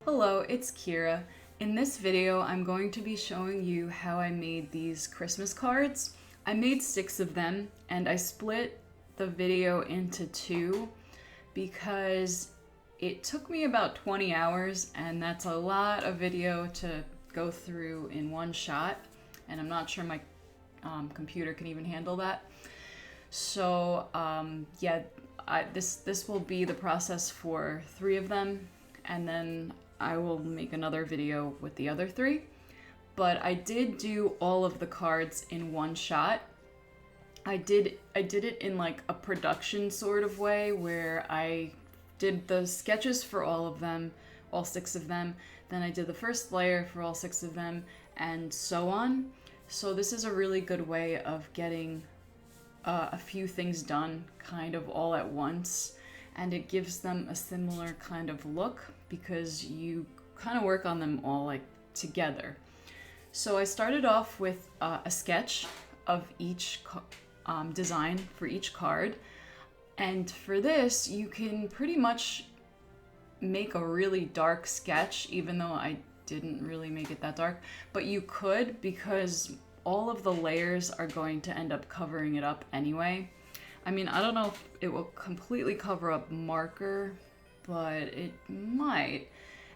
Hello, it's Kira. In this video, I'm going to be showing you how I made these Christmas cards. I made 6 of them, and I split the video into 2 because it took me about 20 hours, and that's a lot of video to go through in one shot, and I'm not sure my computer can even handle that. So this will be the process for 3 of them, and then I will make another video with the other 3. But I did do all of the cards in one shot. I did it in like a production sort of way where I did the sketches for all of them, all 6 of them. Then I did the first layer for all 6 of them, and so on. So this is a really good way of getting a few things done kind of all at once, and it gives them a similar kind of look because you kind of work on them all like together. So I started off with a sketch of each design for each card, and for this you can pretty much make a really dark sketch, even though I didn't really make it that dark, but you could, because all of the layers are going to end up covering it up anyway. I mean, I don't know if it will completely cover up marker, but it might.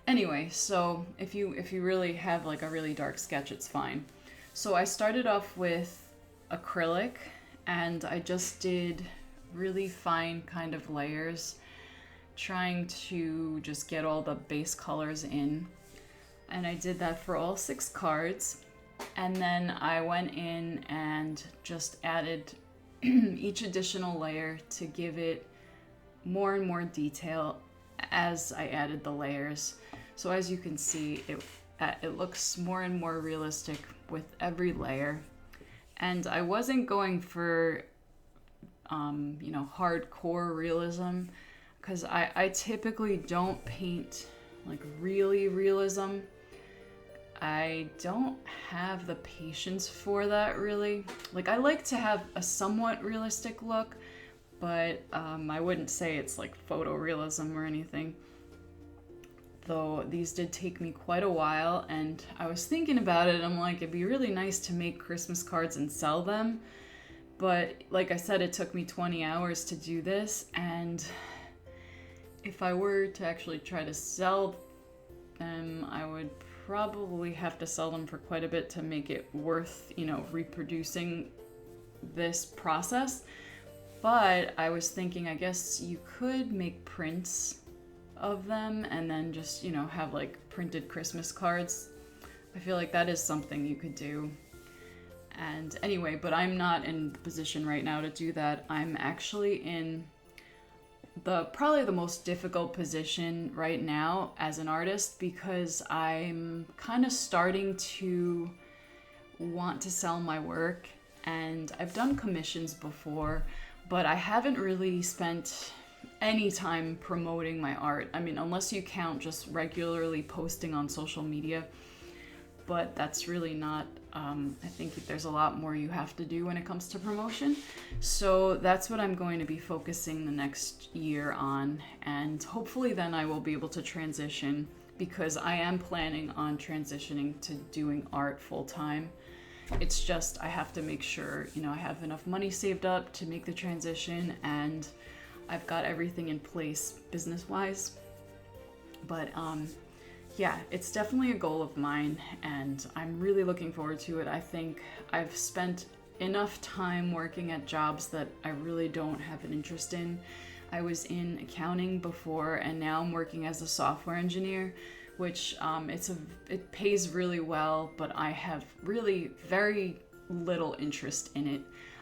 Anyway, so if you really have like a really dark sketch, it's fine. So I started off with acrylic, and I just did really fine kind of layers, trying to just get all the base colors in. And I did that for all 6 cards. And then I went in and just added each additional layer to give it more and more detail as I added the layers. So as you can see, it looks more and more realistic with every layer. And I wasn't going for hardcore realism, because I typically don't paint like really realism. I don't have the patience for that, really. Like, I like to have a somewhat realistic look, but I wouldn't say it's like photorealism or anything. Though these did take me quite a while, and I was thinking about it, I'm like, it'd be really nice to make Christmas cards and sell them. But like I said, it took me 20 hours to do this, and if I were to actually try to sell them, I would probably have to sell them for quite a bit to make it worth, reproducing this process. But I was thinking, I guess you could make prints of them and then just, have like printed Christmas cards. I feel like that is something you could do. And anyway, but I'm not in the position right now to do that. I'm actually in probably the most difficult position right now as an artist, because I'm kind of starting to want to sell my work, and I've done commissions before, but I haven't really spent any time promoting my art. I mean, unless you count just regularly posting on social media, but that's really not, I think there's a lot more you have to do when it comes to promotion. So that's what I'm going to be focusing the next year on, and hopefully then I will be able to transition, because I am planning on transitioning to doing art full time. It's just I have to make sure, I have enough money saved up to make the transition, and I've got everything in place business-wise. But yeah, it's definitely a goal of mine, and I'm really looking forward to it. I think I've spent enough time working at jobs that I really don't have an interest in. I was in accounting before, and now I'm working as a software engineer, which it pays really well, but I have really very little interest in it.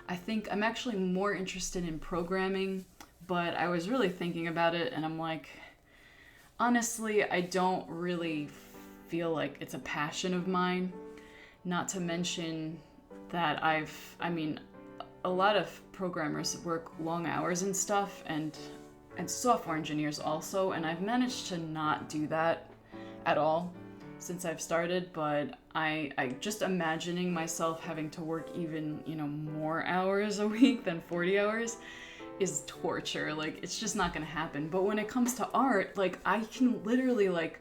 I think I'm actually more interested in programming, but I was really thinking about it, and I'm like, honestly, I don't really feel like it's a passion of mine. Not to mention that a lot of programmers work long hours and stuff, and software engineers also, and I've managed to not do that at all since I've started, but I just imagining myself having to work even, more hours a week than 40 hours is torture. Like, it's just not gonna happen. But when it comes to art, like, I can literally, like,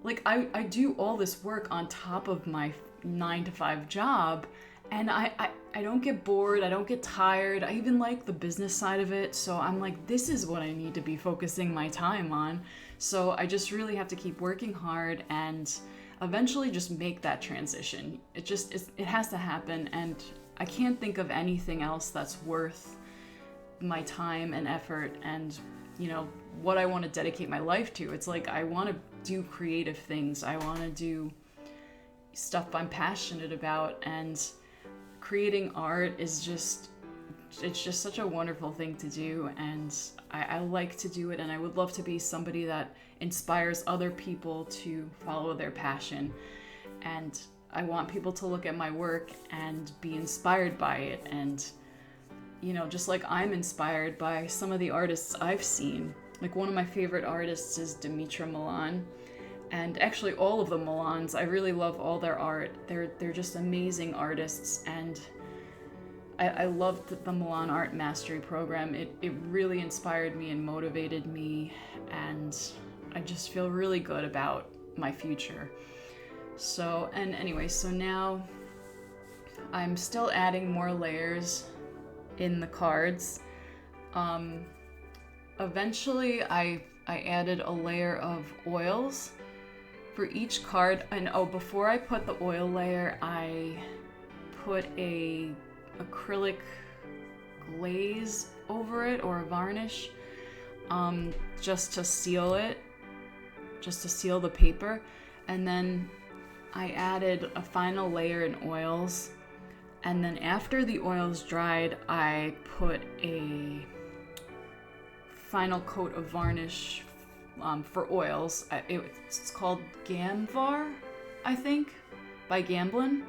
like I do all this work on top of my 9 to 5 job, and I don't get bored, I don't get tired. I even like the business side of it, so I'm like, this is what I need to be focusing my time on. So I just really have to keep working hard and eventually just make that transition. It has to happen, and I can't think of anything else that's worth my time and effort and, you know, what I want to dedicate my life to. It's like I want to do creative things. I want to do stuff I'm passionate about, and creating art is it's just such a wonderful thing to do, and I like to do it, and I would love to be somebody that inspires other people to follow their passion. And I want people to look at my work and be inspired by it, and, you know, just like I'm inspired by some of the artists I've seen. Like, one of my favorite artists is Dimitra Milan, and actually all of the Milans. I really love all their art. They're just amazing artists, and I loved the Milan Art Mastery program. It really inspired me and motivated me, and I just feel really good about my future. So, and anyway, so now I'm still adding more layers in the cards. Eventually I added a layer of oils for each card. And oh, before I put the oil layer, I put a acrylic glaze over it, or a varnish, just to seal it, just to seal the paper. And then I added a final layer in oils, and then after the oils dried, I put a final coat of varnish for oils. It's called Gamvar, I think, by Gamblin.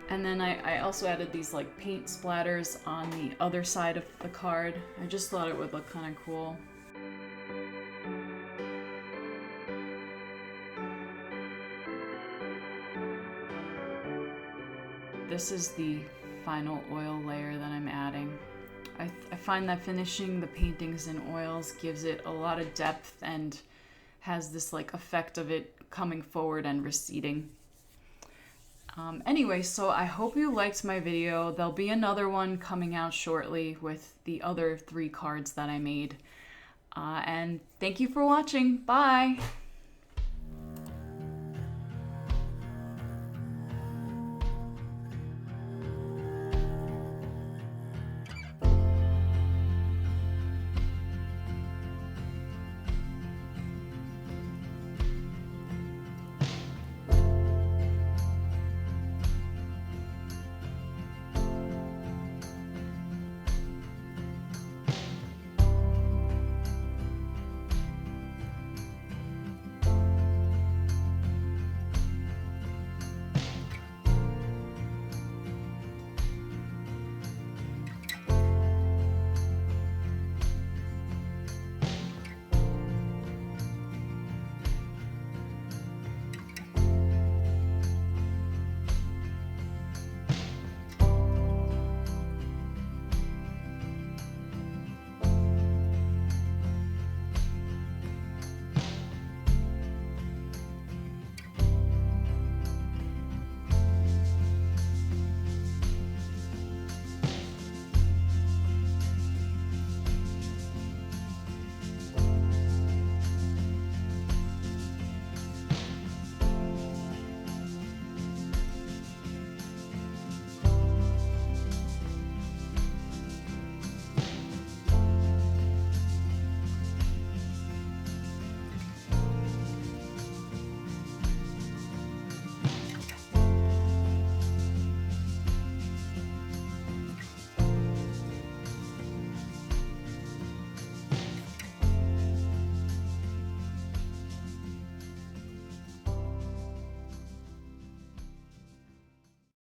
And then I also added these like paint splatters on the other side of the card. I just thought it would look kind of cool. This is the final oil layer that I'm adding. I find that finishing the paintings in oils gives it a lot of depth and has this like effect of it coming forward and receding. Anyway, so I hope you liked my video. There'll be another one coming out shortly with the other 3 cards that I made. And thank you for watching. Bye!